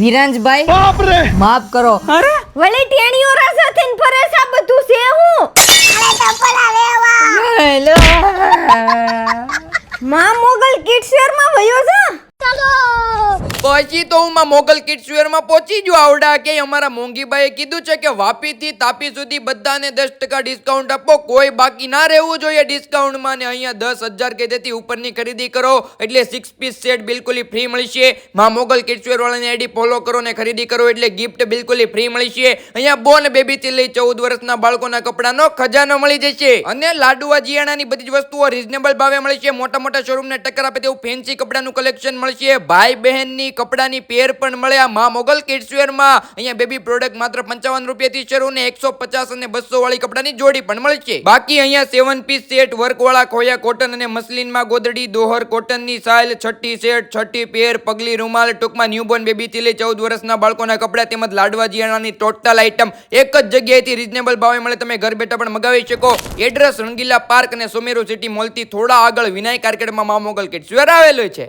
વિરાંજભાઈ બાપ રે માફ કરો. અરે વળી ટેણીઓ રસ હતી ને ફરસ આ બધું છે હું માં મોગલ કિડ્સ વેર માં વયો છે. પછી તો હું માં મોગલ કિડ્સ વેર માં પહોંચી ગયો આવડા કે અમારા મોંઘીબાઈએ કીધું છે કે વાપી થી તાપી સુધી બધાને 10% ડિસ્કાઉન્ટ આપો, કોઈ બાકી ના રહેવું જોઈએ ડિસ્કાઉન્ટ માં. ને અહીંયા 10,000 કે તેથી ઉપરની ખરીદી કરો એટલે 6 પીસ સેટ બિલકુલ ફ્રી મળશે. માં મોગલ કિડ્સ વેર વાળાની આઈડી ફોલો કરો ને ખરીદી કરો એટલે ગિફ્ટ બિલકુલ ફ્રી મળશે. અહીંયા બોર્ન બેબી થી લઈ 14 વર્ષના બાળકોના કપડાનો ખજાનો મળી જશે. અને લાડુઆ જીયાણાની બધી જ વસ્તુઓ રીઝનેબલ ભાવે મળશે. મોટા મોટા શોરૂમ ને ટક્કર આપે તેવું ફેન્સી કપડાનું કલેક્શન મળશે. ભાઈ બહેનની કપડાની પેર પણ મળે આ માં મોગલ કિડ્સ વેર માં. અહીંયા બેબી પ્રોડક્ટ માત્ર 55 રૂપિયાથી શરૂ ને 150 અને 200 વાળી કપડાની જોડી પણ મળશે. બાકી અહીંયા 7 પીસ સેટ વર્ક વાળા ખોયા કોટન અને મસલિન માં ગોદડી દોહર કોટન ની સાઇલ, છઠ્ઠી સેટ, છઠ્ઠી પેર, પગલી રૂમાલ, ટૂંકમાં ન્યૂબોર્ન બેબી થી લઈ 14 વર્ષના બાળકોના કપડા તેમજ લાડવા જીયાણાની ટોટલ આઈટમ એક જ જગ્યાએથી રીઝનેબલ ભાવે મળે. તમે ઘર બેઠા પણ મગાવી શકો. એડ્રેસ રંગીલા પાર્ક અને સોમેરો સિટી મોલ થી થોડા આગળ વિનાયક આર્કેડમાં માં મોગલ કિડ્સ વેર આવેલું છે.